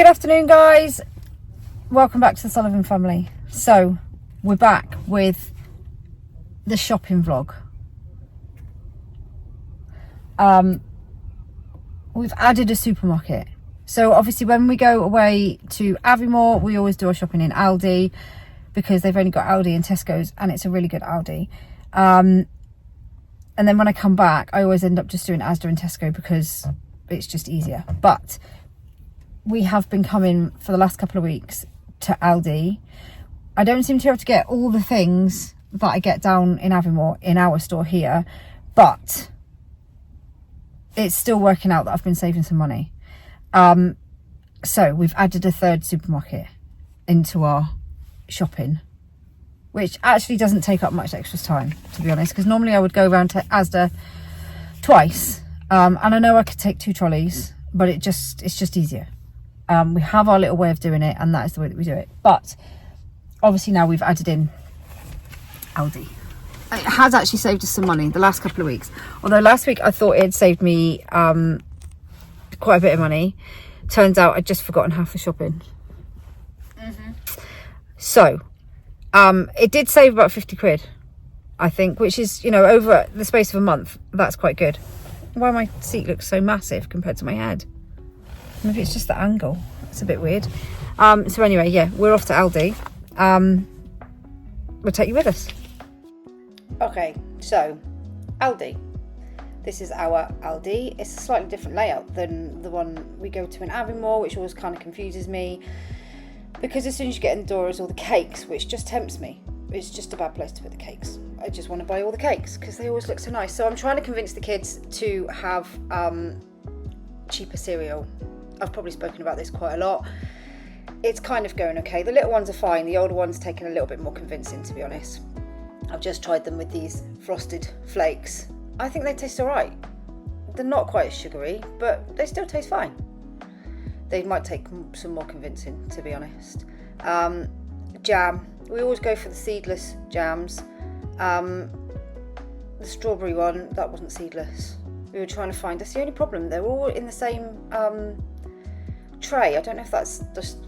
Good afternoon, guys. Welcome back to the Sullivan family. So we're back with the shopping vlog. We've added a supermarket. So obviously when we go away to Aviemore, we always do our shopping in Aldi because they've only got Aldi and Tesco's, and it's a really good Aldi. And then when I come back, I always end up just doing ASDA and Tesco because it's just easier. But we have been coming for the last couple of weeks to Aldi. I don't seem to be able to get all the things that I get down in Aviemore in our store here, but it's still working out that I've been saving some money. So we've added a third supermarket into our shopping, which actually doesn't take up much extra time, to be honest, because normally I would go around to ASDA twice, and I know I could take 2 trolleys, but it's just easier. We have our little way of doing it, and that is the way that we do it. But obviously now we've added in Aldi. It has actually saved us some money the last couple of weeks. Although last week I thought it had saved me quite a bit of money. Turns out I'd just forgotten half the shopping. So it did save about 50 quid, I think, which is, you know, over the space of a month. That's quite good. Why my seat looks so massive compared to my head? Maybe it's just the angle. It's a bit weird. So anyway, yeah, we're off to Aldi. We'll take you with us. Okay, so Aldi. This is our Aldi. It's a slightly different layout than the one we go to in Aviemore, which always kind of confuses me, because as soon as you get in the door is all the cakes, which just tempts me. It's just a bad place to put the cakes. I just want to buy all the cakes because they always look so nice. So I'm trying to convince the kids to have cheaper cereal. I've probably spoken about this quite a lot. It's kind of going okay. The little ones are fine. The older ones taking a little bit more convincing, to be honest. I've just tried them with these frosted flakes. I think they taste all right. They're not quite as sugary, but they still taste fine. They might take some more convincing, to be honest. Jam. We always go for the seedless jams. The strawberry one, that wasn't seedless. We were trying to find, that's the only problem. They're all in the same tray. I don't know if that's just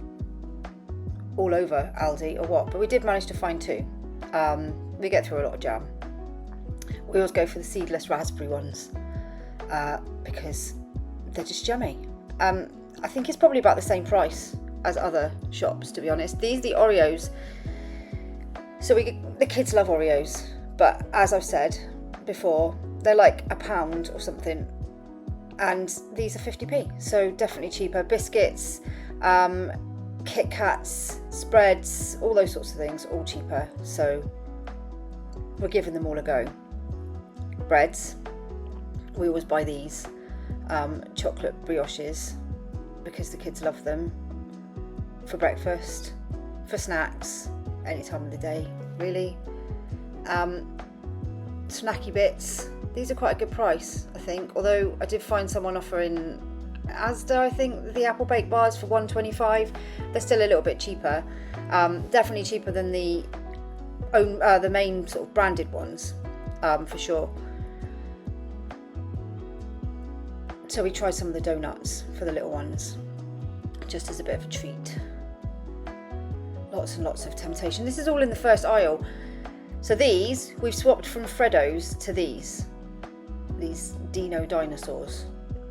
all over Aldi or what, but we did manage to find 2. We get through a lot of jam. We always go for the seedless raspberry ones because they're just yummy. I think it's probably about the same price as other shops, to be honest. These are the Oreos. So the kids love Oreos, but as I've said before, they're like £1 or something, and these are 50p, so definitely cheaper. Biscuits, Kit Kats, spreads, all those sorts of things, all cheaper, so we're giving them all a go. Breads, we always buy these, chocolate brioches, because the kids love them, for breakfast, for snacks, any time of the day, really. Snacky bits, these are quite a good price, I think, although I did find someone offering ASDA, I think, the apple baked bars for $1.25. They're still a little bit cheaper, definitely cheaper than the main sort of branded ones, for sure. So we tried some of the donuts for the little ones, just as a bit of a treat. Lots and lots of temptation. This is all in the first aisle. So these, we've swapped from Freddos to these Dino dinosaurs.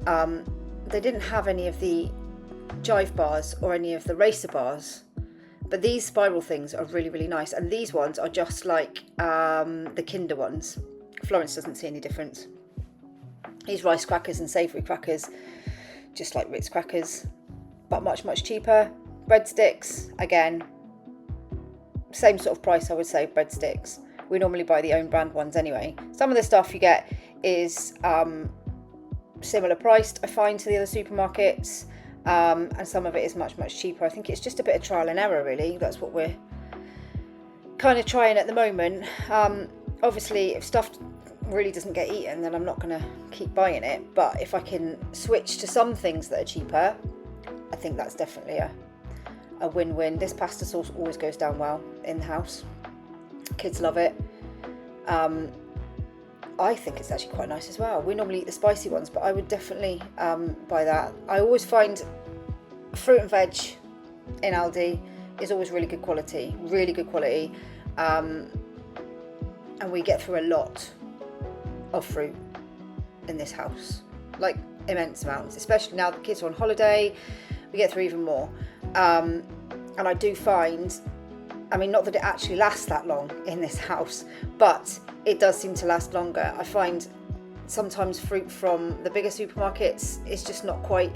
They didn't have any of the Jive bars or any of the racer bars, but these spiral things are really, really nice. And these ones are just like the Kinder ones. Florence doesn't see any difference. These rice crackers and savoury crackers, just like Ritz crackers, but much, much cheaper. Breadsticks, again, same sort of price, I would say, breadsticks. We normally buy the own brand ones anyway. Some of the stuff you get is similar priced, I find, to the other supermarkets, and some of it is much, much cheaper. I think it's just a bit of trial and error, really. That's what we're kind of trying at the moment. Obviously, if stuff really doesn't get eaten, then I'm not going to keep buying it. But if I can switch to some things that are cheaper, I think that's definitely a win-win. This pasta sauce always goes down well in the house. Kids love it. I think it's actually quite nice as well. We normally eat the spicy ones, but I would definitely buy that. I always find fruit and veg in Aldi is always really good quality, and we get through a lot of fruit in this house, like immense amounts, especially now the kids are on holiday. We get through even more, and I do find, I mean, not that it actually lasts that long in this house, but it does seem to last longer. I find sometimes fruit from the bigger supermarkets is just not quite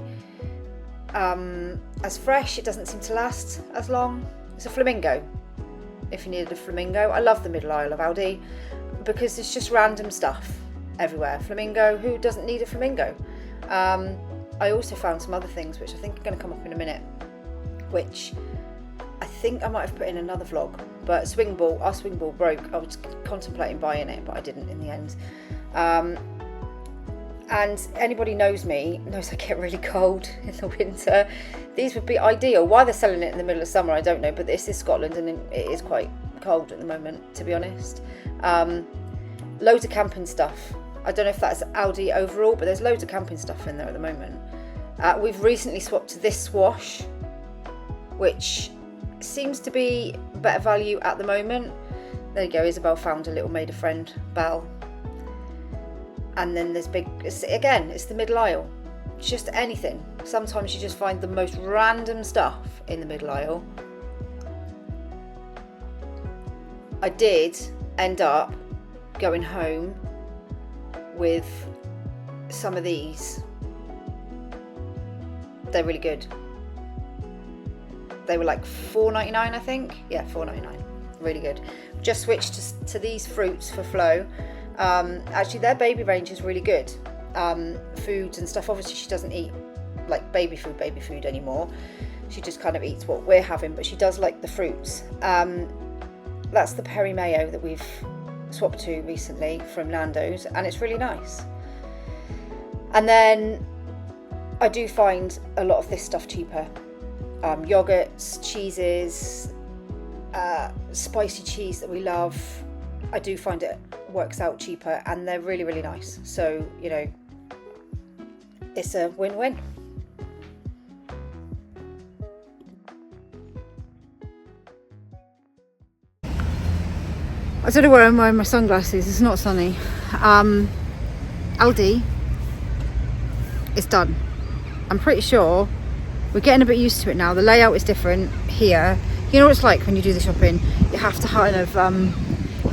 as fresh. It doesn't seem to last as long. It's a flamingo, if you needed a flamingo. I love the middle aisle of Aldi because it's just random stuff everywhere. Flamingo, who doesn't need a flamingo? I also found some other things which I think are going to come up in a minute, which I think I might have put in another vlog, but our swing ball broke. I was contemplating buying it, but I didn't in the end. And anybody knows me knows I get really cold in the winter. These would be ideal. Why they're selling it in the middle of summer, I don't know, but this is Scotland and it is quite cold at the moment, to be honest. Loads of camping stuff. I don't know if that's Aldi overall, but there's loads of camping stuff in there at the moment. We've recently swapped to this swash, which seems to be better value at the moment. There you go, Isabel found a little made a friend bell. And then there's it's the middle aisle. It's just anything. Sometimes you just find the most random stuff in the middle aisle. I did end up going home with some of these. They're really good. They were like $4.99, I think. Yeah, $4.99. Really good. Just switched to these fruits for Flo. Actually, their baby range is really good. Foods and stuff. Obviously, she doesn't eat like baby food anymore. She just kind of eats what we're having, but she does like the fruits. That's the peri mayo that we've swapped to recently from Nando's, and it's really nice. And then I do find a lot of this stuff cheaper. Yogurts, cheeses, spicy cheese that we love. I do find it works out cheaper, and they're really, really nice. So, you know, it's a win-win. I don't know where I'm wearing my sunglasses. It's not sunny. Aldi is done. I'm pretty sure we're getting a bit used to it now. The layout is different here. You know what it's like when you do the shopping? You have to kind of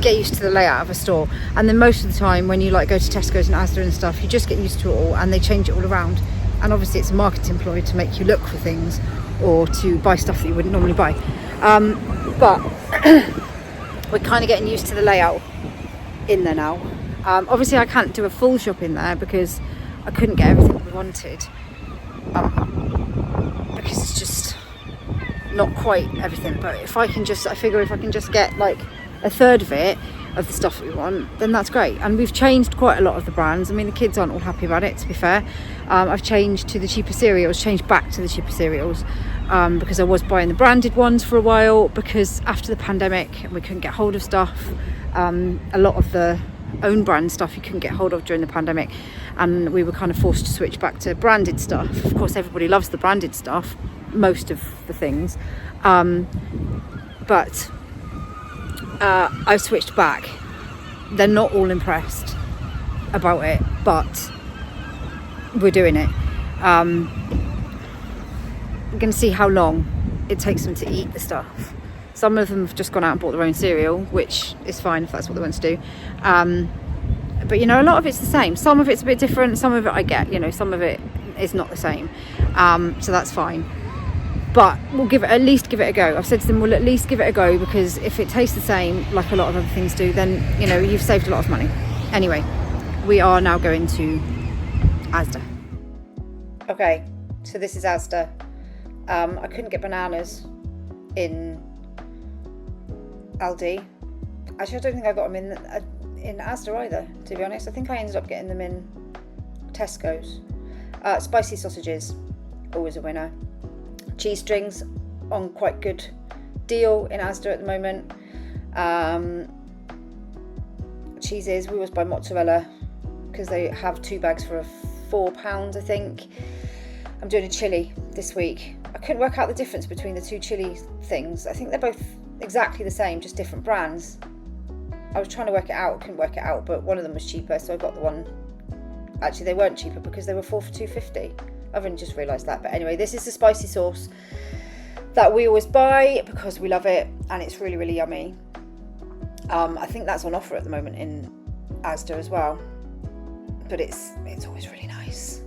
get used to the layout of a store, and then most of the time when you like go to Tesco's and Asda and stuff, you just get used to it all, and they change it all around. And obviously it's a marketing ploy to make you look for things or to buy stuff that you wouldn't normally buy. But we're kind of getting used to the layout in there now. Obviously I can't do a full shop in there because I couldn't get everything we wanted, because it's just not quite everything. But I figure if I can just get like a third of it, of the stuff that we want, then that's great. And we've changed quite a lot of the brands. I mean, the kids aren't all happy about it, to be fair. I've changed to the cheaper cereals, changed back to the cheaper cereals, because I was buying the branded ones for a while, because after the pandemic we couldn't get hold of stuff. A lot of the own brand stuff you couldn't get hold of during the pandemic, and we were kind of forced to switch back to branded stuff. Of course, everybody loves the branded stuff, most of the things, but I've switched back. They're not all impressed about it, but we're doing it. We're going to see how long it takes them to eat the stuff. Some of them have just gone out and bought their own cereal, which is fine if that's what they want to do. But you know, a lot of it's the same. Some of it's a bit different. Some of it I get, you know, some of it is not the same. So that's fine. But we'll at least give it a go. I've said to them, we'll at least give it a go, because if it tastes the same like a lot of other things do, then, you know, you've saved a lot of money. Anyway, we are now going to ASDA. Okay, so this is ASDA. I couldn't get bananas in Aldi. Actually, I don't think I got them in ASDA either, to be honest. I think I ended up getting them in Tesco's. Spicy sausages, always a winner. Cheese strings on quite good deal in Asda at the moment. Cheeses, we always buy mozzarella because they have 2 bags for £4, I think. I'm doing a chilli this week I couldn't work out the difference between the two chili things. I think they're both exactly the same, just different brands. I was trying to work it out, couldn't work it out, but one of them was cheaper, so I got the one. Actually, they weren't cheaper because they were 4 for $2.50. I've only just realised that. But anyway, this is the spicy sauce that we always buy because we love it, and it's really, really yummy. I think that's on offer at the moment in ASDA as well, but it's always really nice.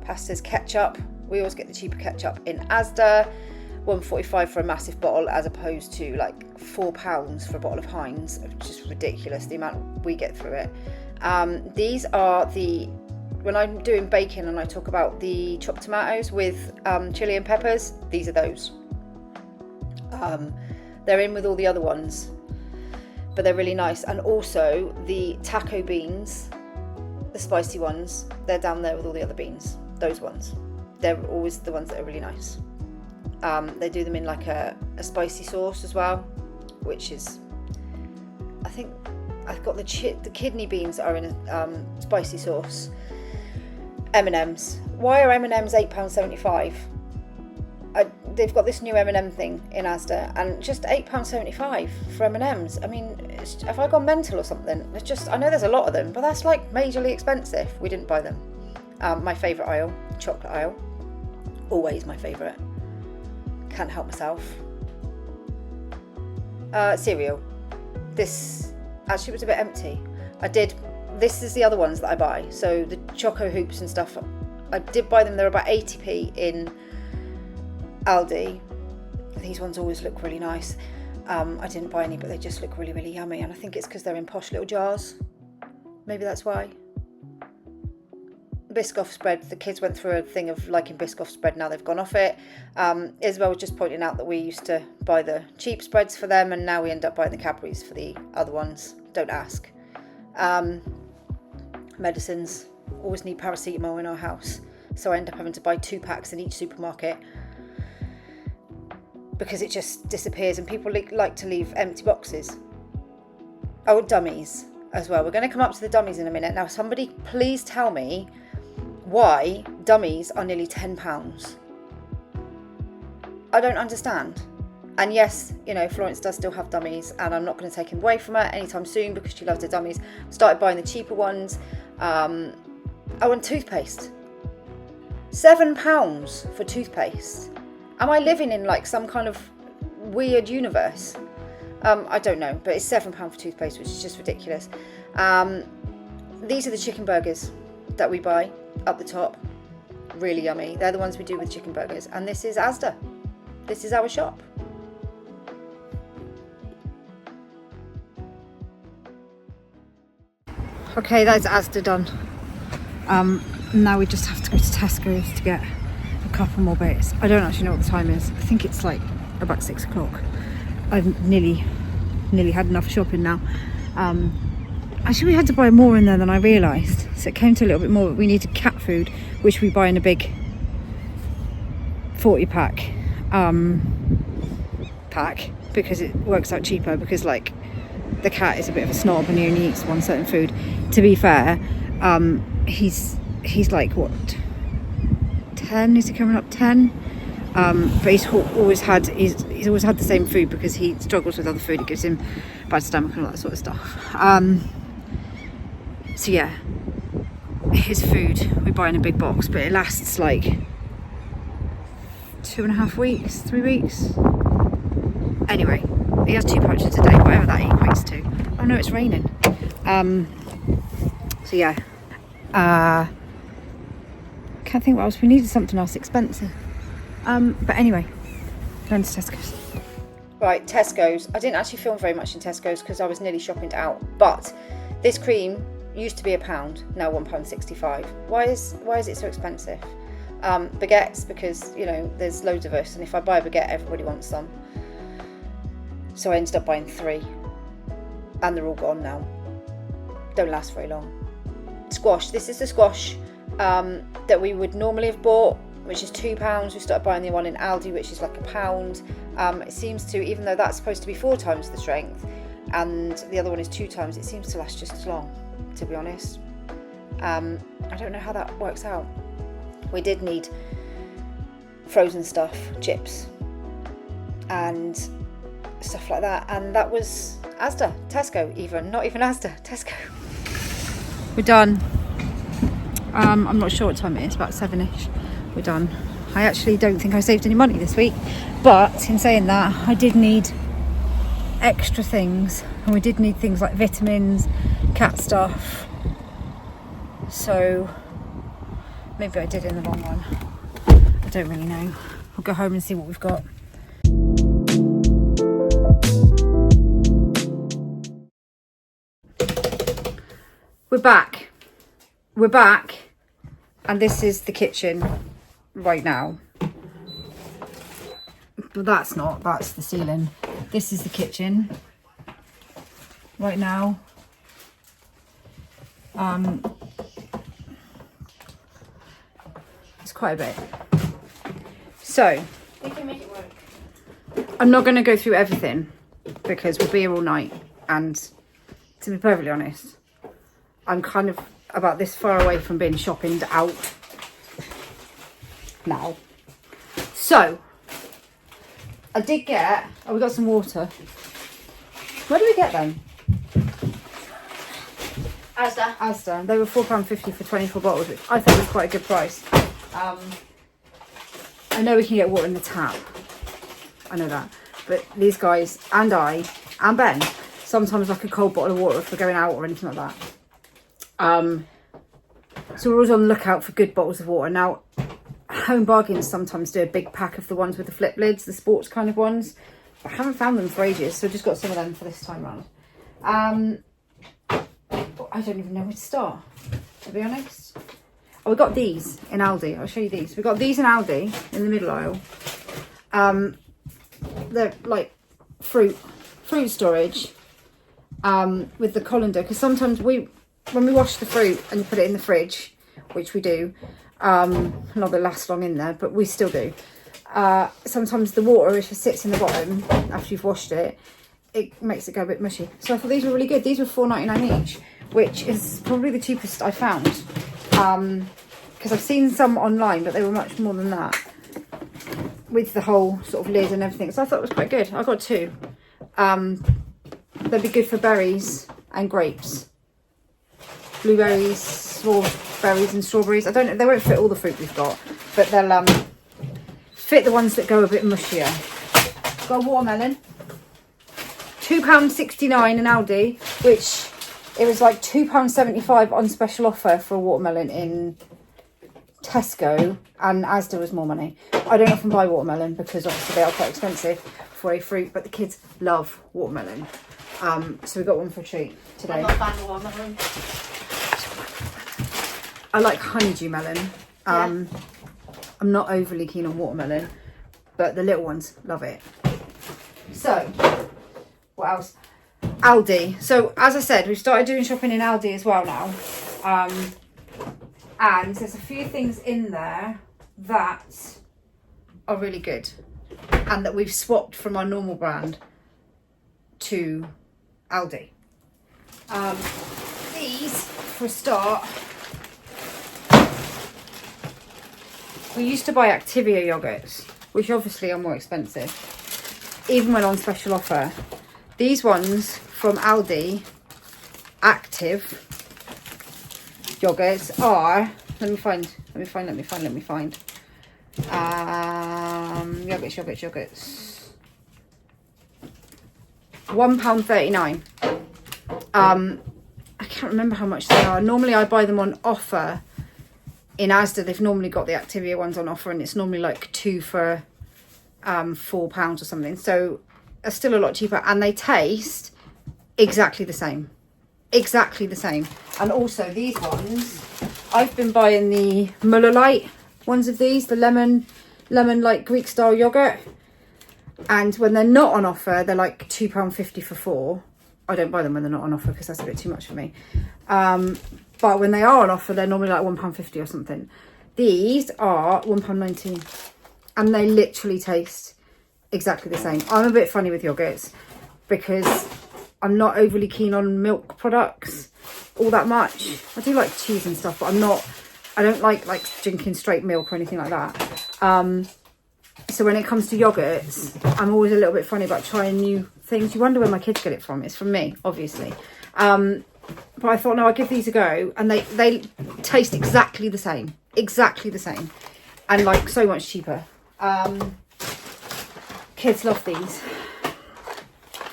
Pasta's ketchup. We always get the cheaper ketchup in ASDA, $1.45 for a massive bottle, as opposed to like £4 for a bottle of Heinz, which is ridiculous, the amount we get through it. These are when I'm doing bacon and I talk about the chopped tomatoes with chili and peppers, these are those. They're in with all the other ones, but they're really nice. And also the taco beans, the spicy ones, they're down there with all the other beans, those ones. They're always the ones that are really nice. They do them in like a spicy sauce as well, which is, I think I've got the kidney beans are in a spicy sauce. M&Ms. Why are M&Ms £8.75? They've got this new M&M thing in ASDA, and just £8.75 for M&Ms. I mean, have I gone mental or something? It's just, I know there's a lot of them, but that's like majorly expensive. We didn't buy them. My favourite aisle, chocolate aisle. Always my favourite. Can't help myself. Cereal. This actually was a bit empty. This is the other ones that I buy. So the Choco Hoops and stuff, I did buy them. They're about 80p in Aldi. These ones always look really nice. I didn't buy any, but they just look really, really yummy. And I think it's because they're in posh little jars. Maybe that's why. Biscoff spread. The kids went through a thing of liking Biscoff spread. Now they've gone off it. Isabel was just pointing out that we used to buy the cheap spreads for them, and now we end up buying the Cadbury's for the other ones. Don't ask. Medicines. Always need paracetamol in our house, so I end up having to buy 2 packs in each supermarket because it just disappears, and people like to leave empty boxes. Oh, dummies as well. We're going to come up to the dummies in a minute. Now, somebody please tell me why dummies are nearly £10. I don't understand. And yes, you know, Florence does still have dummies, and I'm not going to take him away from her anytime soon because she loves her dummies. Started buying the cheaper ones. Oh, and toothpaste. £7 for toothpaste. Am I living in like some kind of weird universe? I don't know, but it's £7 for toothpaste, which is just ridiculous. These are the chicken burgers that we buy up the top. Really yummy. They're the ones we do with chicken burgers. And this is ASDA. This is our shop. Okay, that's ASDA done. Now we just have to go to Tesco's to get a couple more bits. I don't actually know what the time is. I think it's like about 6 o'clock. I've nearly had enough shopping now. Actually, we had to buy more in there than I realised. So it came to a little bit more, but we needed cat food, which we buy in a big 40 pack because it works out cheaper, because like the cat is a bit of a snob and he only eats one certain food. To be fair, he's like what, 10? Is he coming up 10? But he's always had the same food because he struggles with other food. It gives him bad stomach and all that sort of stuff. So yeah, his food we buy in a big box, but it lasts like 2.5 weeks, 3 weeks. Anyway, he has 2 pouches a day, whatever that equates to. Oh no, it's raining. So yeah, can't think what else. We needed something else expensive. But anyway, going to Tesco's. Right, Tesco's. I didn't actually film very much in Tesco's because I was nearly shopping out. But this cream used to be £1, now £1.65. Why is it so expensive? Baguettes, because you know there's loads of us, and if I buy a baguette, everybody wants some. So I ended up buying 3, and they're all gone now. Don't last very long. Squash. This is the squash that we would normally have bought, which is £2. We started buying the one in Aldi, which is like £1. It seems to, even though that's supposed to be 4 times the strength, and the other one is 2 times, it seems to last just as long, to be honest. I don't know how that works out. We did need frozen stuff, chips and stuff like that. And that was ASDA, Tesco even, not even ASDA, Tesco. We're done. I'm not sure what time it is, about 7ish. We're done. I actually don't think I saved any money this week, but in saying that, I did need extra things, and we did need things like vitamins, cat stuff, so maybe I did in the wrong one. I don't really know. I'll go home and see what we've got. We're back, and this is the kitchen right now. Well, that's the ceiling. This is the kitchen right now. It's quite a bit. So We can make it work. I'm not going to go through everything because we'll be here all night, and to be perfectly honest, I'm kind of about this far away from being shoppinged out now. So I did get, we got some water. Where did we get them? Asda. They were £4.50 for 24 bottles, which I thought was quite a good price. I know we can get water in the tap. I know that. But these guys and I and Ben sometimes like a cold bottle of water if we're going out or anything like that. So we're always on the lookout for good bottles of water. Now, Home Bargains sometimes do a big pack of the ones with the flip lids, the sports kind of ones. I haven't found them for ages, so I just got some of them for this time round. I don't even know where to start, to be honest. Oh, we got these in Aldi. I'll show you these. We got these in Aldi in the middle aisle. They're like fruit storage with the colander, because sometimes when we wash the fruit and you put it in the fridge, which we do, not that it lasts long in there, but we still do. Sometimes the water, if it sits in the bottom after you've washed it, it makes it go a bit mushy. So I thought these were really good. These were £4.99 each, which is probably the cheapest I found. Because I've seen some online, but they were much more than that, with the whole sort of lid and everything. So I thought it was quite good. I got two. They'd be good for berries and grapes. Blueberries, berries and strawberries. I don't know, they won't fit all the fruit we've got, but they'll fit the ones that go a bit mushier. Got a watermelon. £2.69 in Aldi, which it was like £2.75 on special offer for a watermelon in Tesco, and Asda was more money. I don't often buy watermelon because obviously they are quite expensive for a fruit, but the kids love watermelon. So we got one for a treat today. I'm not a fan of watermelon. I like honeydew melon. I'm not overly keen on watermelon, but the little ones love it. So, what else? Aldi. So, as I said, we've started doing shopping in Aldi as well now. And there's a few things in there that are really good, and that we've swapped from our normal brand to Aldi. These, for a start, we used to buy Activia yogurts, which obviously are more expensive, even when on special offer. These ones from Aldi, Active yogurts, are, let me find. Yogurts. £1.39. I can't remember how much they are. Normally I buy them on offer in Asda. They've normally got the Activia ones on offer, and it's normally like 2 for £4 or something. So they're still a lot cheaper, and they taste exactly the same. And also these ones, I've been buying the Muller Light ones of these, the lemon like Greek style yogurt, and when they're not on offer they're like £2.50 for 4. I don't buy them when they're not on offer because that's a bit too much for me, but when they are on offer they're normally like £1.50 or something. These are £1.19, and they literally taste exactly the same. I'm a bit funny with yogurts because I'm not overly keen on milk products all that much. I do like cheese and stuff, but I don't like drinking straight milk or anything like that. So when it comes to yogurts, I'm always a little bit funny about trying new things. You wonder where my kids get it from. It's from me, obviously. But I thought, no, I'll give these a go. And they taste exactly the same. Exactly the same. And like so much cheaper. Kids love these.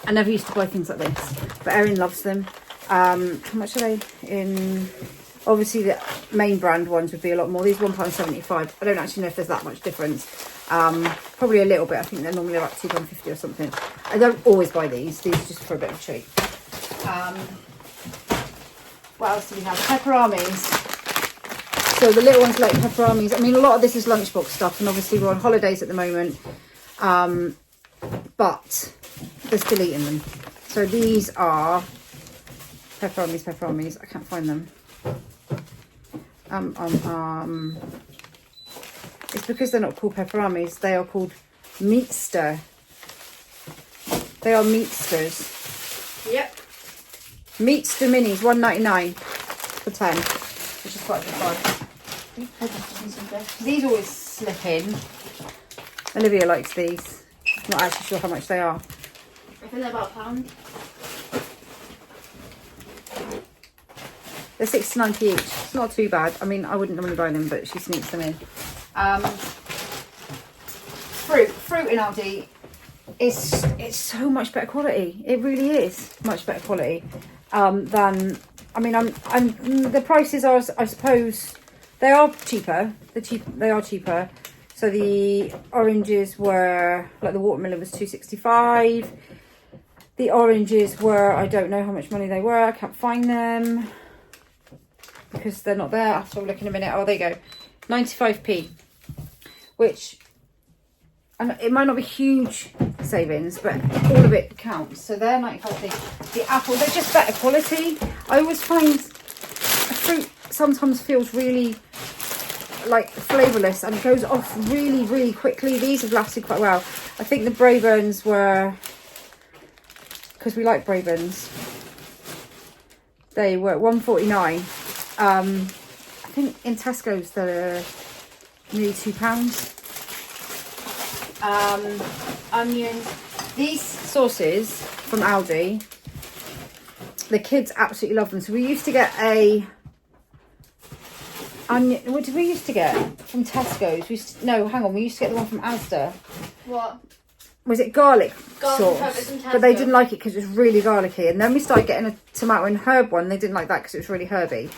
I never used to buy things like this. But Erin loves them. How much are they in? Obviously the main brand ones would be a lot more. These £1.75. I don't actually know if there's that much difference. Probably a little bit. I think they're normally like £2.50 or something. I don't always buy these. These are just for a bit of a treat. What else do we have? Pepperamis. So the little ones like pepperamis. I mean, a lot of this is lunchbox stuff, and obviously we're on holidays at the moment. But they're still eating them. So these are pepperamis. I can't find them. It's because they're not called pepperamis. They are called meatster. They are meatsters. Yep. Meatster minis, £1.99 for 10, which is quite a good price. These always slip in. Olivia likes these. Not actually sure how much they are. I think they're about £1. They're 69p each. It's not too bad. I mean, I wouldn't normally buy them, but she sneaks them in. Fruit in Aldi it's so much better quality. It really is much better quality than. I mean, the prices are, I suppose, they are cheaper. They are cheaper. So the oranges were like the watermelon was £2.65. The oranges were, I don't know how much money they were. I can't find them because they're not there. After I'll look in a minute. Oh, there you go, 95p. Which, and it might not be huge savings, but all of it counts. So they're 95p. The apples, they're just better quality. I always find a fruit sometimes feels really like flavourless and it goes off really, really quickly. These have lasted quite well. I think the Braeburns were, because we like Braeburns, they were £1.49. I think in Tesco's they're nearly £2. Onions. These sauces from Aldi, the kids absolutely love them. So we used to get a onion. What did we used to get from Tesco's? We used to, no, hang on. We used to get the one from ASDA. What? Was it garlic Garlic sauce? But they didn't like it because it was really garlicky. And then we started getting a tomato and herb one. They didn't like that because it was really herby.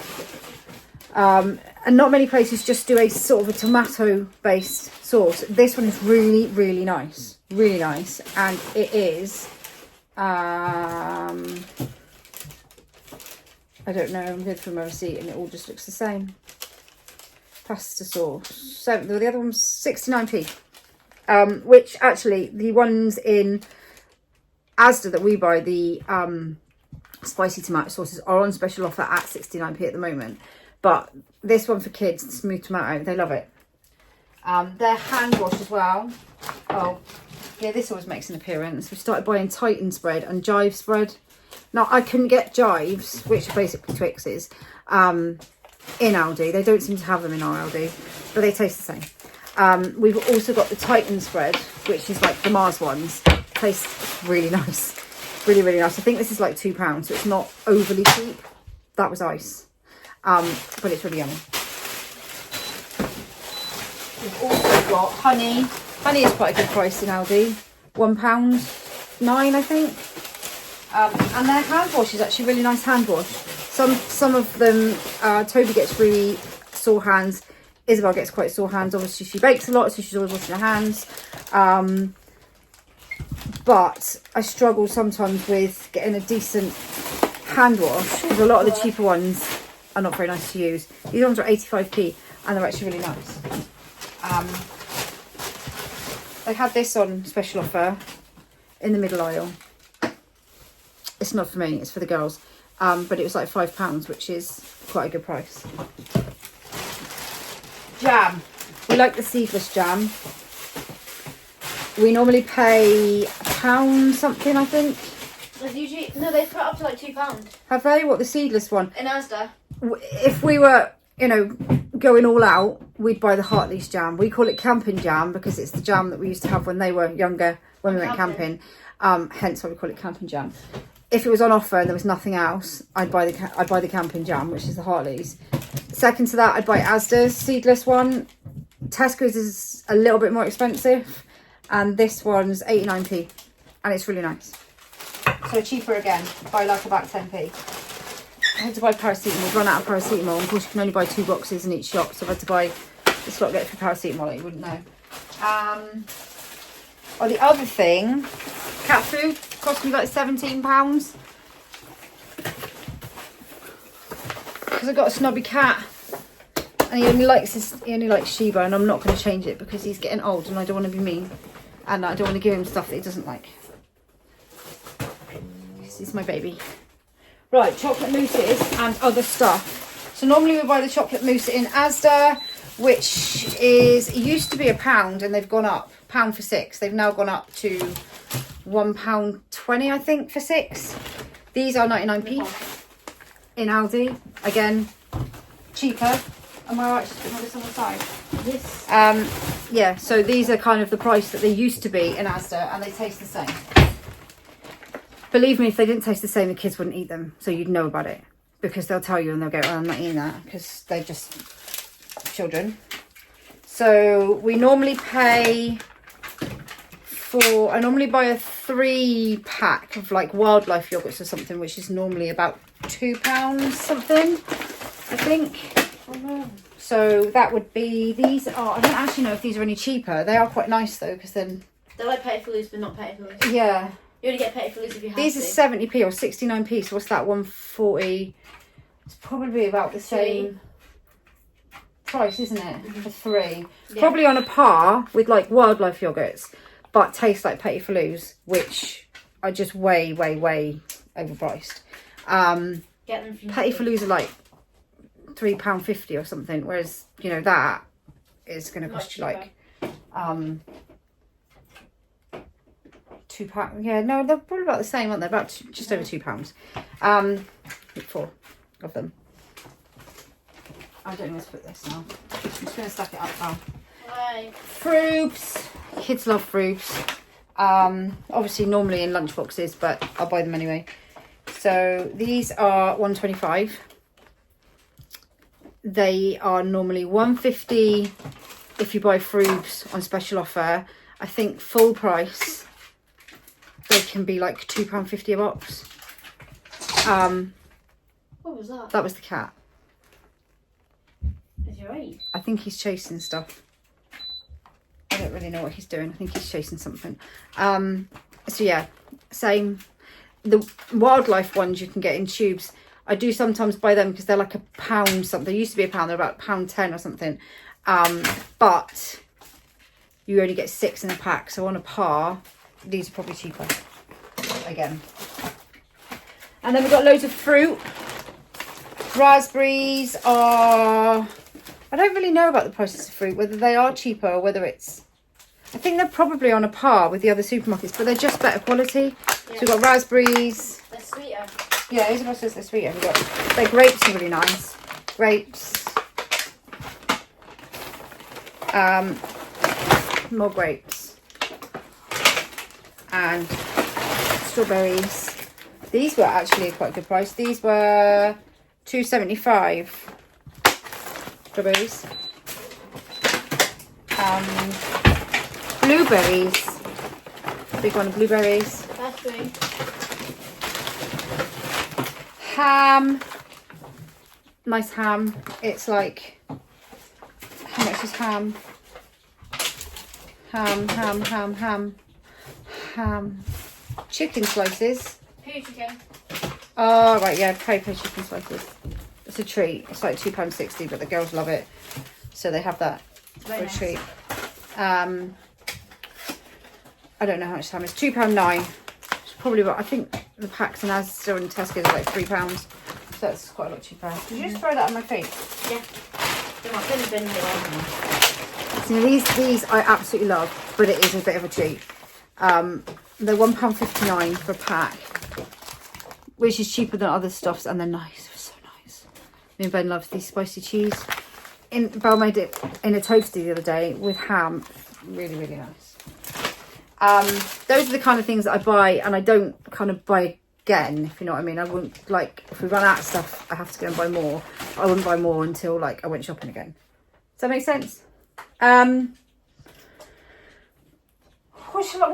And not many places just do a sort of a tomato based sauce. This one is really, really nice. Really nice. And it is, I don't know, I'm going through my receipt and it all just looks the same. Pasta sauce. So the other one's 69p. Which actually, the ones in ASDA that we buy, the spicy tomato sauces, are on special offer at 69p at the moment. But this one for kids, the smooth tomato, they love it. They're hand washed as well. Oh, yeah, this always makes an appearance. We started buying Titan spread and Jive spread. Now, I couldn't get Jives, which are basically Twixes, in Aldi. They don't seem to have them in our Aldi, but they taste the same. We've also got the Titan spread, which is like the Mars ones. Tastes really nice. Really, really nice. I think this is like £2, so it's not overly cheap. That was ice. But it's really yummy. We've also got honey. Honey is quite a good price in Aldi. £1.09, I think. And their hand wash is actually really nice hand wash. Some of them, Toby gets really sore hands. Isabel gets quite sore hands. Obviously, she bakes a lot, so she's always washing her hands. But I struggle sometimes with getting a decent hand wash because a lot of the cheaper ones are not very nice to use. These ones are 85p and they're actually really nice. They had this on special offer in the middle aisle. It's not for me, it's for the girls. But it was like £5, which is quite a good price. Jam. We like the seedless jam. We normally pay £1 something, I think. There's usually, no, they put up to like £2. Have they? What, the seedless one? In Asda. If we were, going all out, we'd buy the Hartley's jam. We call it camping jam because it's the jam that we used to have when they were younger, when we went camping. Hence why we call it camping jam. If it was on offer and there was nothing else, I'd buy the camping jam, which is the Hartley's. Second to that, I'd buy ASDA's seedless one. Tesco's is a little bit more expensive, and this one's 89p, and it's really nice. So cheaper again, by like about 10p. I had to buy paracetamol. We've run out of paracetamol. Of course, you can only buy 2 boxes in each shop, so I had to buy this lot get for paracetamol that you wouldn't know. The other thing, cat food cost me like £17 because I got a snobby cat, and he only likes Sheba, and I'm not going to change it because he's getting old, and I don't want to be mean, and I don't want to give him stuff that he doesn't like. This is my baby. Right, chocolate mousses and other stuff. So normally we buy the chocolate mousse in Asda, which it used to be £1, and they've gone up. £1 for 6. They've now gone up to £1.20, I think, for 6. These are 99p in Aldi. Again, cheaper. Am I right to put this on the side? Yes. Yeah, so these are kind of the price that they used to be in Asda, and they taste the same. Believe me, if they didn't taste the same, the kids wouldn't eat them. So you'd know about it, because they'll tell you and they'll go, oh, I'm not eating that, because they're just children. So we normally pay for, I normally buy a 3-pack of like wildlife yogurts or something, which is normally about £2 something, I think. Oh, no. So that would be, these are, I don't actually know if these are any cheaper. They are quite nice though, because then... They're like Petty for Loose, but not Petty for Loose. Yeah. You only get Petty for Loose if you have These to. are 70p or 69p, so what's that, 140? It's probably about the same price, isn't it, for 3? Yeah. Probably on a par with like wildlife yogurts, but taste like Petty for Loose, which are just way overpriced. Get them from Petty for Loose are like £3.50 or something, whereas, you know, that is going to cost you like £2. Yeah, no, they're probably about the same, aren't they? About just over £2. 4 of them. I don't know where to put this now. I'm just going to stack it up now. Right. Fruits. Kids love fruits. Obviously normally in lunch boxes, but I'll buy them anyway. So these are £1.25. They are normally £1.50 if you buy fruits on special offer. I think full price they can be like £2.50 a box. What was that? That was the cat. Is he right? I think he's chasing stuff. I don't really know what he's doing. I think he's chasing something. So yeah, same. The wildlife ones you can get in tubes. I do sometimes buy them because they're like £1 something. They used to be £1. They're about £1.10 or something. But you only get 6 in a pack. So on a par, these are probably cheaper. Again. And then we've got loads of fruit. Raspberries are... I don't really know about the prices of fruit, whether they are cheaper or whether it's... I think they're probably on a par with the other supermarkets, but they're just better quality. Yeah. So we've got raspberries. They're sweeter. Yeah, Isabel says they're sweeter. We've got... Their grapes are really nice. Grapes. More grapes. And strawberries. These were actually quite a good price. These were £2.75. Strawberries. Blueberries. Big one of blueberries. That's sweet. Ham. Nice ham. It's like, how much is ham? Ham. Chicken slices. Who chicken? Oh, right, yeah, paper chicken slices. It's a treat. It's like £2.60, but the girls love it. So they have that for a treat. I don't know how much ham is. £2.09. It's probably about, I think the packs and Asda and Tesco are like £3. So that's quite a lot cheaper. Did you just throw that on my feet? Yeah. They're not in the bin here. So these I absolutely love, but it is a bit of a treat. They're £1.59 for a pack, which is cheaper than other stuffs, and they're nice. They're so nice. Me and Ben loves these spicy cheese. Belle made it in a toasty the other day with ham. Really, really nice. Those are the kind of things that I buy, and I don't kind of buy again, if you know what I mean. I wouldn't, like, if we run out of stuff, I have to go and buy more. I wouldn't buy more until, like, I went shopping again. Does that make sense? What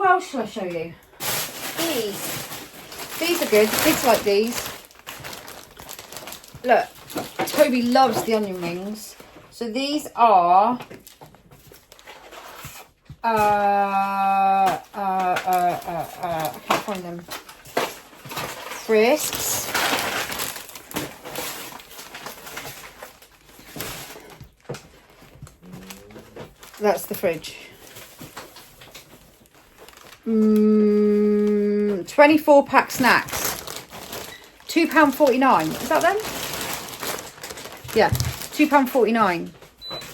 else shall I show you? These are good. Kids like these. Look, Toby loves the onion rings. So these are I can't find them. Crisps. That's the fridge. 24 pack snacks. £2.49. Is that them? Yeah, £2.49.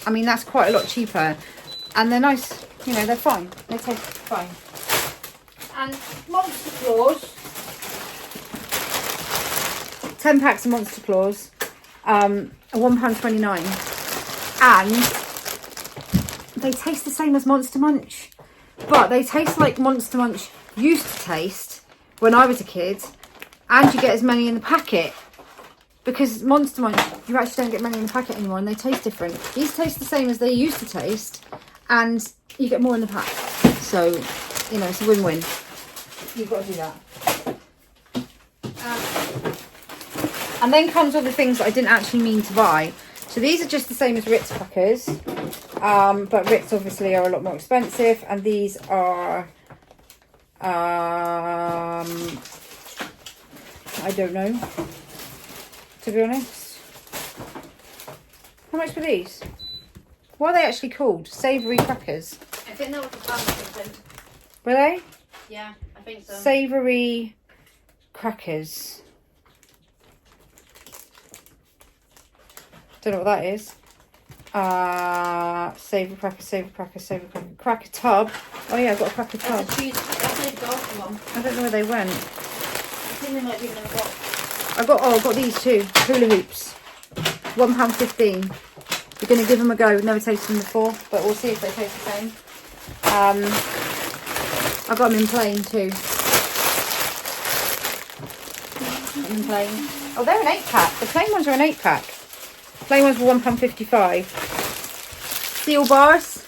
I mean, that's quite a lot cheaper. And they're nice, you know, they're fine. They taste fine. And Monster Claws. 10 packs of Monster Claws. £1.29. And they taste the same as Monster Munch. But they taste like Monster Munch used to taste when I was a kid. And you get as many in the packet. Because Monster Munch, you actually don't get many in the packet anymore, and they taste different. These taste the same as they used to taste, and you get more in the pack. So, you know, it's a win-win. You've got to do that. And then comes all the things that I didn't actually mean to buy. So these are just the same as Ritz crackers, but Ritz obviously are a lot more expensive, and these are, I don't know, to be honest. How much were these? What are they actually called? Savoury crackers. I think that was the brand or something. Were they? Yeah, I think so. Savoury crackers. Don't know what that is. Savoury cracker, savoury cracker, savoury cracker. Cracker tub. Oh yeah, I've got a cracker tub. That's a golden one. I don't know where they went. I think they might be in a box. I've got these two. Hula hoops. £1.15. We're going to give them a go. We've never tasted them before, but we'll see if they taste the same. I got them in plain too. Got them in plain. Oh, they're an 8-pack. The plain ones are an 8-pack. Plain ones were £1.55. Seal bars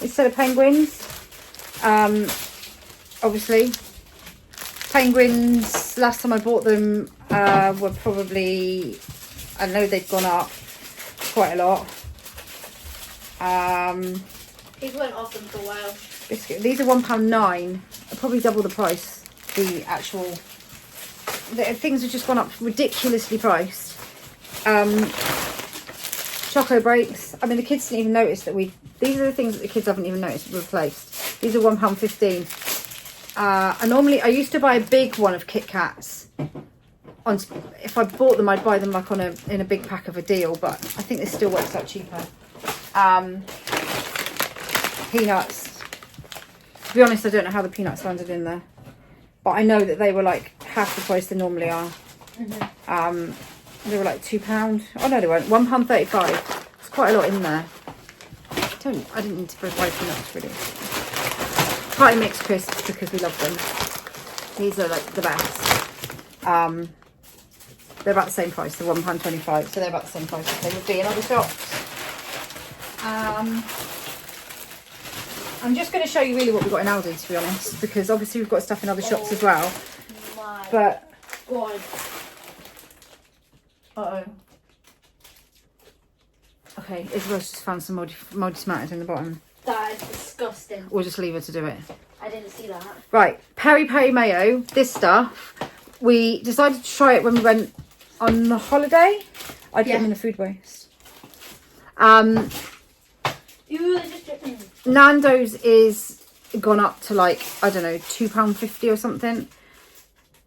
instead of penguins. Obviously, penguins. Last time I bought them were probably, I know they'd gone up quite a lot. These weren't off them for a while. These are £1.9. Probably double the price. The actual things have just gone up ridiculously priced. Choco breaks. I mean, the kids didn't even notice that these are the things that the kids haven't even noticed replaced. These are £1.15. And normally I used to buy a big one of Kit Kats. If I bought them, I'd buy them like in a big pack of a deal, but I think this still works out cheaper. Peanuts. To be honest, I don't know how the peanuts landed in there, but I know that they were like half the price they normally are. Mm-hmm. They were like £2. Oh no, they weren't. £1.35. It's quite a lot in there. I didn't need to buy peanuts really. Party mix crisps because we love them. These are like the best. They're about the same price. They're £1.25, so they're about the same price as they would be in other shops. I'm just going to show you really what we've got in Aldi, to be honest, because obviously we've got stuff in other shops as well. But God. uh-oh. Okay, Isabel's just found some moldy tomatoes in the bottom. That is disgusting. We'll just leave her to do it. I didn't see that. Right, peri peri mayo. This stuff, we decided to try it when we went on holiday. I put them in the food waste. Nando's is gone up to like, I don't know, £2.50 or something,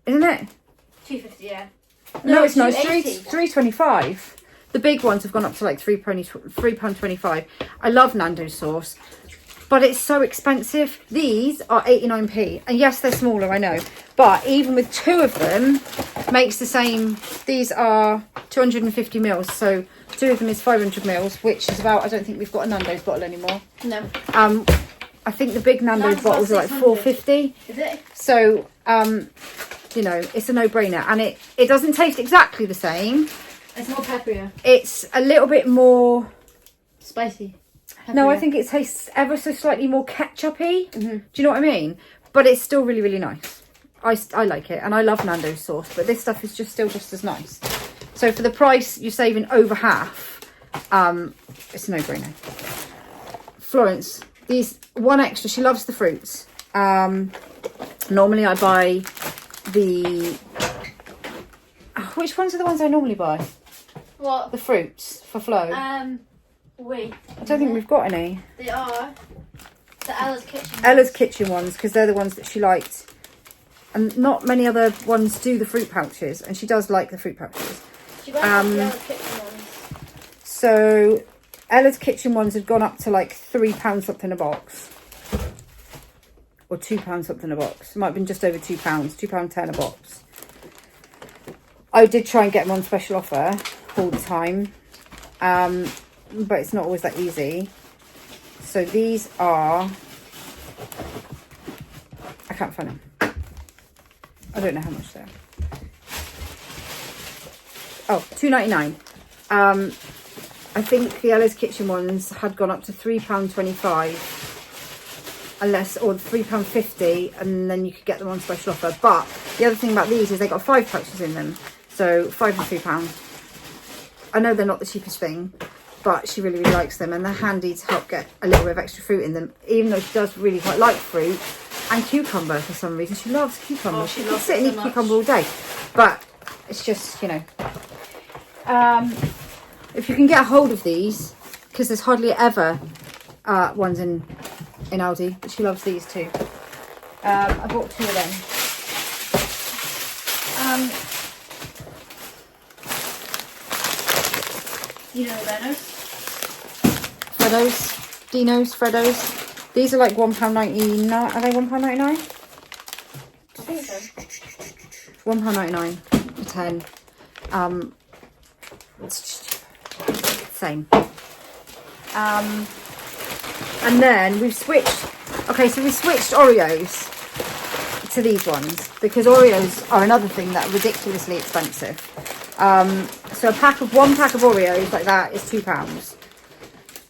isn't it? £2.50, yeah. No, it's not. It's £3.25. The big ones have gone up to like £3.25. I love Nando's sauce. but it's so expensive. These are 89p, and yes, they're smaller, I know, but even with 2 of them makes the same. These are 250 mils, so 2 of them is 500 mils, which is about, I don't think we've got a Nando's bottle anymore. No. I think the big Nando's bottles are like 450. Is it? So, you know, it's a no-brainer, and it doesn't taste exactly the same. It's more pepperier. It's a little bit more Spicy. No, I think it tastes ever so slightly more ketchup-y. Mm-hmm. Do you know what I mean? But it's still really, really nice. I like it, and I love Nando's sauce, but this stuff is still just as nice. So for the price, you're saving over half. It's a no-brainer. Florence, these 1 extra. She loves the fruits. Normally I buy the... which ones are the ones I normally buy? What? The fruits for Flo. Wait. I don't think we've got any. They are the Ella's Kitchen. Ella's Kitchen ones, because they're the ones that she liked. And not many other ones do the fruit pouches, and she does like the fruit pouches. She went with the Ella's Kitchen ones. So Ella's Kitchen ones had gone up to like £3 something a box. Or £2 something a box. It might have been just over £2, £2.10 a box. I did try and get them on special offer all the time. But it's not always that easy. So these are... I can't find them. I don't know how much they are. Oh, £2.99. I think the Ella's Kitchen ones had gone up to £3.25. Unless, or £3.50, and then you could get them on special offer. But the other thing about these is they got 5 pouches in them. So £5 and £3. I know they're not the cheapest thing, but she really, really likes them, and they're handy to help get a little bit of extra fruit in them, even though she does really quite like fruit and cucumber for some reason. She loves cucumber. Oh, she could sit and eat cucumber all day, but it's just, you know, if you can get a hold of these, because there's hardly ever ones in Aldi, but she loves these too. I bought 2 of them. You know Dennis? Freddos, Dino's, Freddos. These are like £1.99. Are they £1.99? I think so. £1.99 for 10. It's just same. And then we've switched. Okay, so we switched Oreos to these ones because Oreos are another thing that are ridiculously expensive. So one pack of Oreos like that is £2.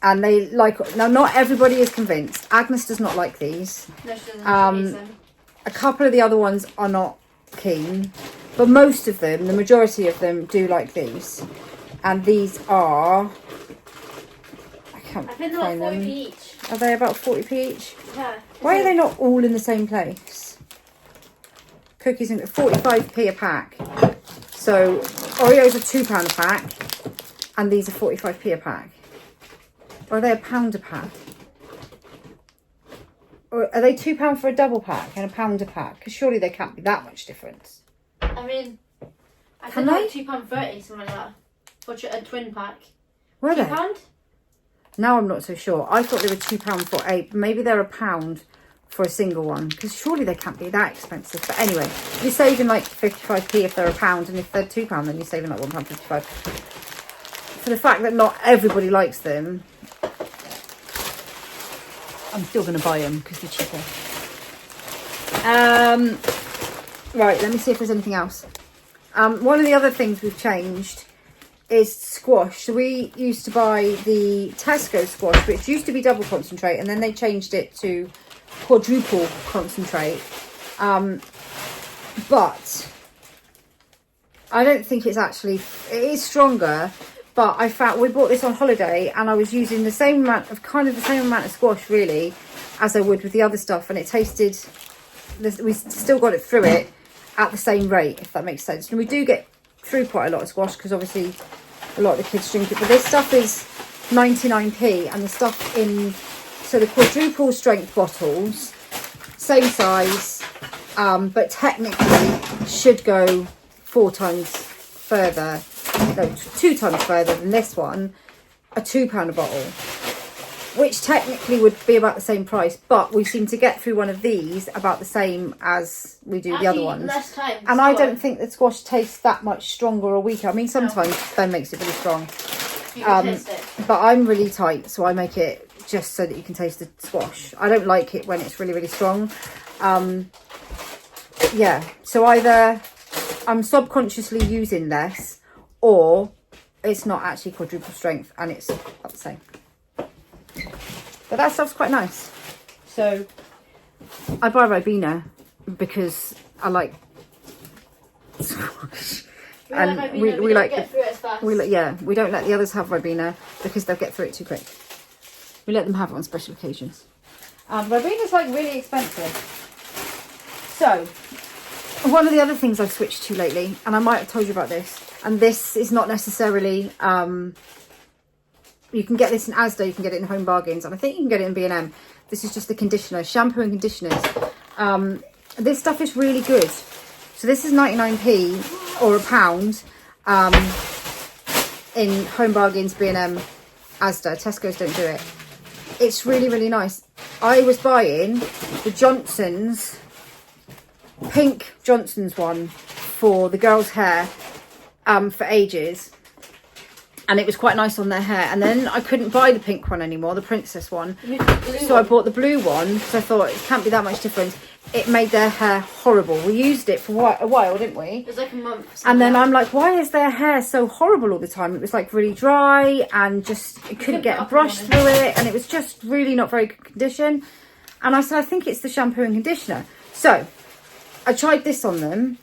And they like, now not everybody is convinced. Agnes does not like these. No, she doesn't. A couple of the other ones are not keen, but most of them, the majority of them, do like these. And these are, I can't I think they're find like 40p them. each. Are they about 40p each? Yeah. Why are they not all in the same place? Cookies and 45p a pack. So Oreos are £2 a pack, and these are 45p a pack. Or are they £1 a pack? Or are they £2 for a double pack and £1 a pack? Because surely there can't be that much difference. I mean, I Can think like £2.30, something like that. For a twin pack. Were they? £2? Now I'm not so sure. I thought they were £2 for maybe they're £1 for a single one, because surely they can't be that expensive. But anyway, you're saving like 55p if they're £1, and if they're £2 then you're saving like £1.55. For the fact that not everybody likes them, I'm still going to buy them because they're cheaper. Right, let me see if there's anything else. One of the other things we've changed is squash. So we used to buy the Tesco squash, which used to be double concentrate, and then they changed it to quadruple concentrate. But I don't think it's actually, it is stronger, but I found, we bought this on holiday and I was using the same amount of, kind of the same amount of squash really as I would with the other stuff, and it tasted, we still got it through it at the same rate, if that makes sense. And we do get through quite a lot of squash because obviously a lot of the kids drink it, but this stuff is 99p, and the stuff in, so the quadruple strength bottles, same size, but technically should go 4 times further, no, 2 times further than this one, a £2 a bottle. which technically would be about the same price, but we seem to get through one of these about the same as we do the other ones. Less time. And I don't think the squash tastes that much stronger or weaker. I mean, sometimes Ben makes it really strong. You can taste it. But I'm really tight, so I make it just so that you can taste the squash. I don't like it when it's really, really strong. Yeah, so either I'm subconsciously using less, or it's not actually quadruple strength and it's about the same. But that stuff's quite nice. So I buy Ribena because I like squash. And we like get through it as fast. we don't let the others have Ribena because they'll get through it too quick. We let them have it on special occasions. Ribena's like really expensive. So one of the other things I've switched to lately, and I might have told you about this, and this is not necessarily you can get this in Asda, you can get it in Home Bargains, and I think you can get it in B&M. This is just the conditioner, shampoo and conditioners. This stuff is really good. So this is 99p or £1 in Home Bargains, B&M, Asda. Tesco's don't do it. It's really, really nice. I was buying the Johnson's, pink Johnson's one for the girls' hair for ages. And it was quite nice on their hair. And then I couldn't buy the pink one anymore, the princess one. So I bought the blue one because I thought it can't be that much difference. It made their hair horrible. We used it for a while, didn't we? It was like a month. And then I'm like, why is their hair so horrible all the time? It was like really dry and just it couldn't get brushed through it. And it was just really not very good condition. And I said, I think it's the shampoo and conditioner. So I tried this on them.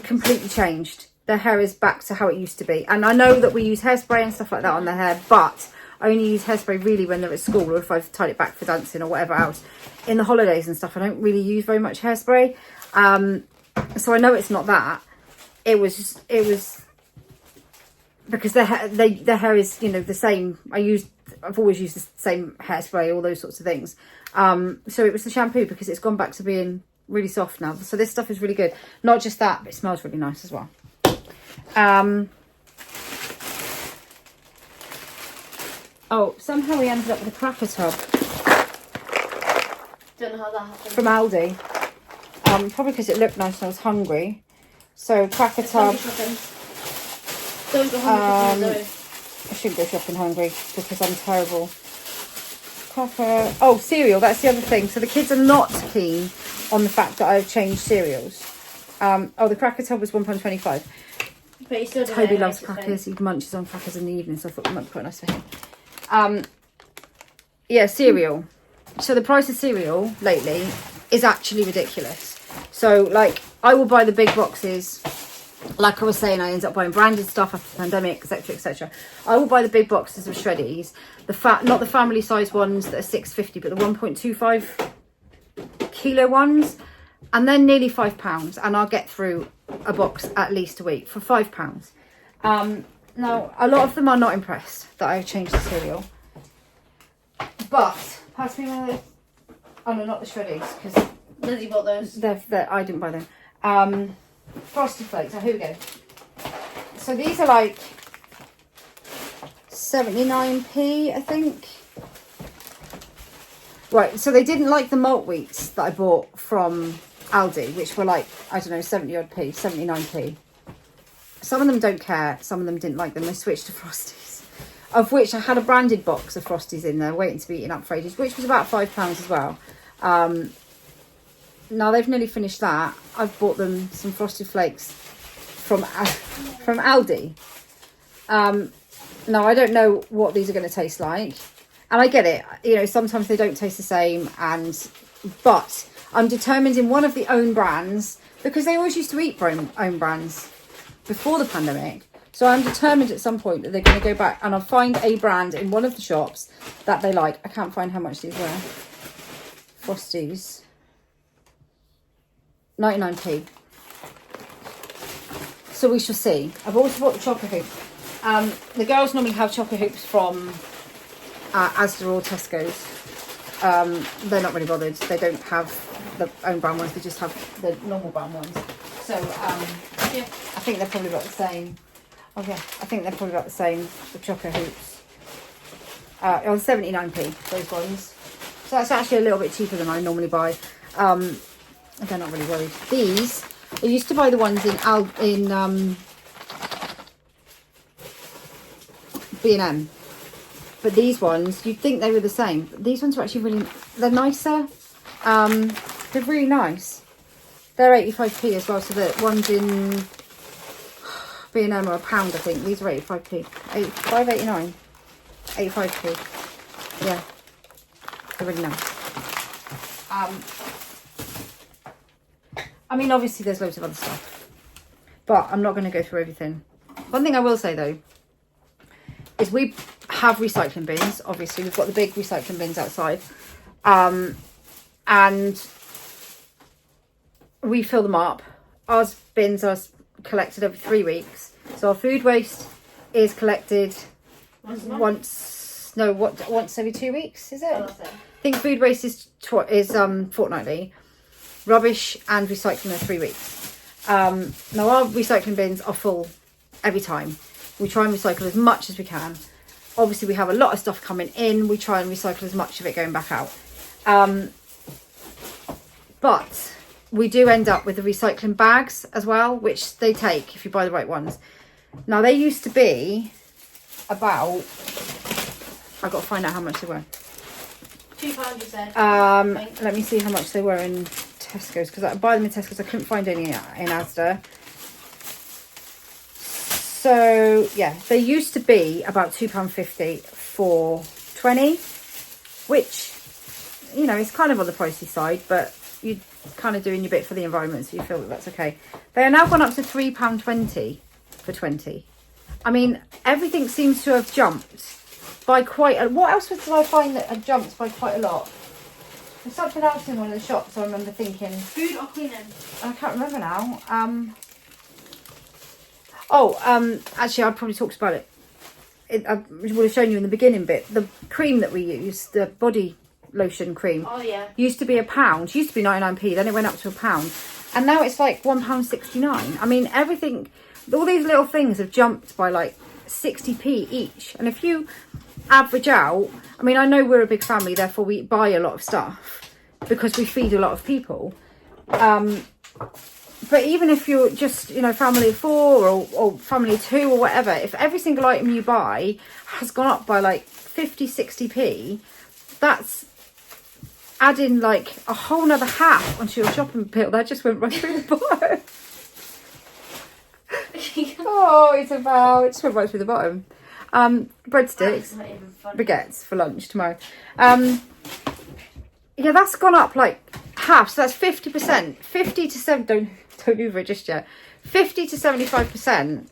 Completely changed. Their hair is back to how it used to be. And I know that we use hairspray and stuff like that on their hair, but I only use hairspray really when they're at school or if I've tied it back for dancing or whatever else. In the holidays and stuff, I don't really use very much hairspray. So I know it's not that. It was because their hair is, you know, the same. I've always used the same hairspray, all those sorts of things. So it was the shampoo because it's gone back to being really soft now. So this stuff is really good. Not just that, but it smells really nice as well. Oh, somehow we ended up with a cracker tub. Don't know how that happened. From Aldi. Probably because it looked nice and I was hungry. So cracker tub. Don't go hungry. I shouldn't go shopping hungry because I'm terrible. Cracker. Oh, cereal. That's the other thing. So the kids are not keen on the fact that I've changed cereals. The cracker tub was £1.25. But you still Toby loves crackers. He munches on crackers in the evening, so I thought it might be quite nice for him. Yeah, cereal. So the price of cereal lately is actually ridiculous. So like I will buy the big boxes. Like I was saying, I end up buying branded stuff after the pandemic, etc, etc. I will buy the big boxes of Shreddies, not the family size ones that are £6.50, but the 1.25 kilo ones, and they're nearly £5, and I'll get through a box at least a week for £5. Now a lot of them are not impressed that I've changed the cereal, but pass me one of those. Oh no, not the Shreddies, because Lizzie bought those. I didn't buy them. Frosted Flakes. Oh, here we go. So these are like 79p, I think. Right, so they didn't like the malt wheats that I bought from Aldi, which were like, I don't know, 70 odd p, 79p. Some of them don't care, some of them didn't like them. They switched to Frosties, of which I had a branded box of Frosties in there waiting to be eaten up for ages, which was about £5 as well. Now they've nearly finished that. I've bought them some Frosted Flakes from Aldi. Now I don't know what these are going to taste like, and I get it, you know, sometimes they don't taste the same, but I'm determined in one of the own brands, because they always used to eat own brands before the pandemic, so I'm determined at some point that they're going to go back and I'll find a brand in one of the shops that they like. I can't find how much these were. Frosties, 99p. So we shall see. I've also bought the chocolate hoop. The girls normally have chocolate hoops from Asda or Tesco's. They're not really bothered. They don't have the own brand ones. They just have the normal brand ones. So yeah, I think they're probably about the same. Okay, I think they're probably about the same. The chocolate hoops. on 79p, those ones. So that's actually a little bit cheaper than I normally buy. They're not really worried. These, I used to buy the ones in B&M. But these ones, you'd think they were the same. But these ones are actually really, they're nicer. They're really nice. They're 85p as well. So the ones in B&M are £1, I think. These are 85p. 5.89. 85p. Yeah. They're really nice. I mean, obviously there's loads of other stuff. But I'm not going to go through everything. One thing I will say though, is we have recycling bins. Obviously, we've got the big recycling bins outside. And we fill them up. Our bins are collected every 3 weeks. So our food waste is collected once every 2 weeks, is it? I think food waste is fortnightly. Rubbish and recycling are 3 weeks. Now our recycling bins are full every time. We try and recycle as much as we can. Obviously we have a lot of stuff coming in. We try and recycle as much of it going back out. But we do end up with the recycling bags as well, which they take if you buy the right ones. Now they used to be about, I've got to find out how much they were. £2 you said. Let me see how much they were in Tesco's, because I buy them in Tesco's. I couldn't find any in ASDA. So yeah, they used to be about £2.50 for 20, which, you know, is kind of on the pricey side, but you're kind of doing your bit for the environment, so you feel that that's okay. They are now gone up to £3.20 for 20. I mean, everything seems to have jumped by quite a... What else did I find that had jumped by quite a lot? There's something else in one of the shops I remember thinking. Food or cleaning? I can't remember now. Actually, I probably talked about it. I would have shown you in the beginning bit. The cream that we use, the body lotion cream, used to be £1. Used to be 99p. Then it went up to £1, and now it's like £1.69. I mean, everything, all these little things have jumped by like 60p each. And if you average out, I mean, I know we're a big family, therefore we buy a lot of stuff because we feed a lot of people. But even if you're just, you know, family of 4 or family of 2 or whatever, if every single item you buy has gone up by like 50, 60p, that's adding like a whole nother half onto your shopping bill. That just went right through the bottom. Oh, it just went right through the bottom. Breadsticks, baguettes for lunch tomorrow. Yeah, that's gone up like half. So that's 50%. 50 to 7. Don't Uber it just yet. 50 to 75%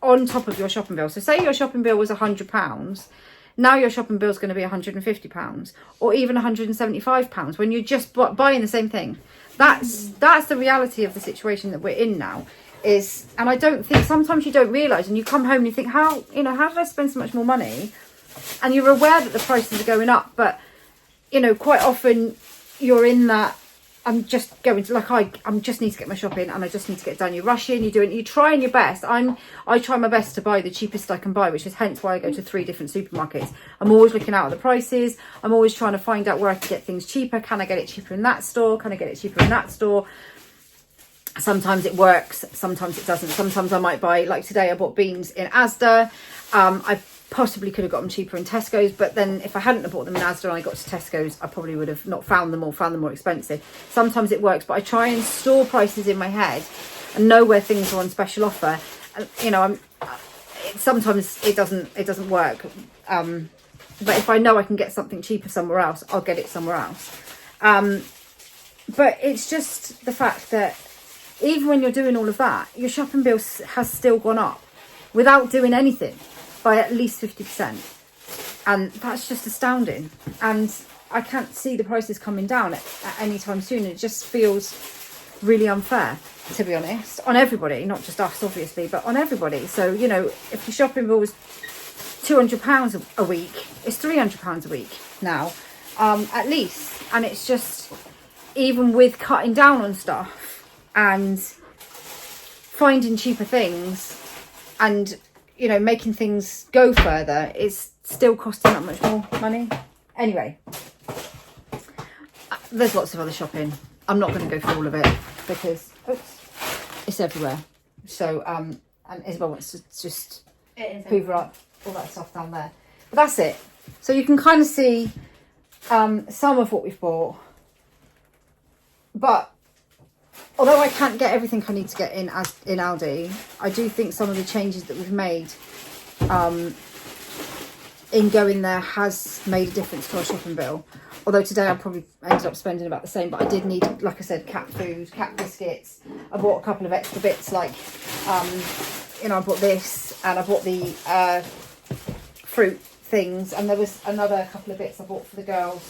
on top of your shopping bill. So say your shopping bill was £100. Now your shopping bill is going to be £150 or even £175 when you're just buying the same thing. That's the reality of the situation that we're in now. And I don't think, sometimes you don't realise, and you come home and you think, how did I spend so much more money? And you're aware that the prices are going up, but, you know, quite often you're in that, I'm just going to, like, I just need to get my shopping and I just need to get done. You're rushing, you're trying your best. I try my best to buy the cheapest I can buy, which is hence why I go to 3 different supermarkets. I'm always looking out at the prices. I'm always trying to find out where I can get things cheaper. Can I get it cheaper in that store? Can I get it cheaper in that store? Sometimes it works, sometimes it doesn't. Sometimes I might buy, like today I bought beans in ASDA. I possibly could have got them cheaper in Tesco's, but then if I hadn't have bought them in ASDA and I got to Tesco's, I probably would have not found them or found them more expensive. Sometimes it works, but I try and store prices in my head and know where things are on special offer. And, you know, sometimes it doesn't work. But if I know I can get something cheaper somewhere else, I'll get it somewhere else. But it's just the fact that even when you're doing all of that, your shopping bill has still gone up without doing anything by at least 50%. And that's just astounding. And I can't see the prices coming down at any time soon. It just feels really unfair, to be honest, on everybody, not just us, obviously, but on everybody. So, you know, if your shopping bill was £200 a week, it's £300 a week now, at least. And it's just, even with cutting down on stuff and finding cheaper things and, you know, making things go further, it's still costing that much more money. Anyway, there's lots of other shopping. I'm not going to go through all of it because it's everywhere. So, and Isabel wants to just hoover up all that stuff down there. But that's it. So you can kind of see some of what we've bought. But although I can't get everything I need to get in Aldi, I do think some of the changes that we've made in going there has made a difference to our shopping bill. Although today I probably ended up spending about the same, but I did need, like I said, cat food, cat biscuits. I bought a couple of extra bits, like, you know, I bought this, and I bought the fruit things, and there was another couple of bits I bought for the girls.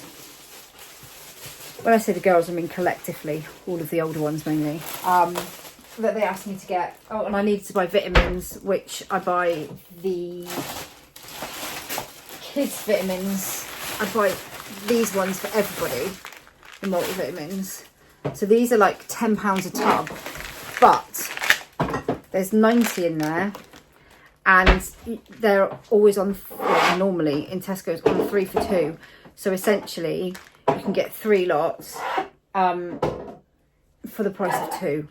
When I say the girls, I mean collectively, all of the older ones mainly, that they asked me to get. Oh, and I needed to buy vitamins, which I buy the kids' vitamins. I buy these ones for everybody, the multivitamins. So these are like £10 a tub, but there's 90 in there, and they're always on, well, normally in Tesco's on 3 for 2. So essentially you can get 3 lots for the price of 2.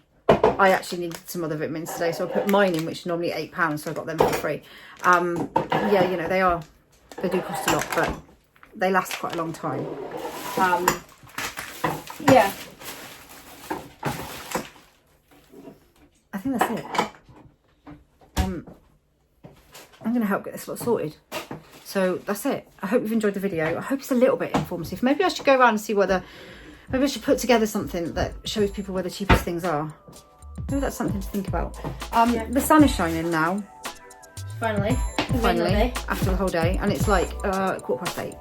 I actually needed some other vitamins today, so I put mine in, which is normally £8, so I got them for free. Yeah, you know, they do cost a lot, but they last quite a long time. Yeah, I think that's it. I'm going to help get this lot sorted. So that's it. I hope you've enjoyed the video. I hope it's a little bit informative. Maybe I should go around and see whether, maybe I should put together something that shows people where the cheapest things are. Maybe that's something to think about. Yeah. The sun is shining now. Finally, after the whole day, and it's like 8:15.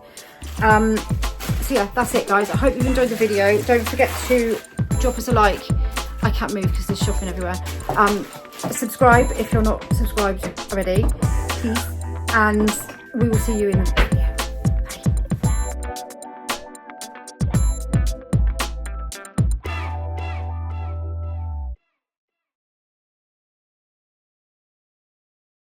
So yeah, that's it, guys. I hope you've enjoyed the video. Don't forget to drop us a like. I can't move because there's shopping everywhere. Subscribe if you're not subscribed already, please, and we will see you in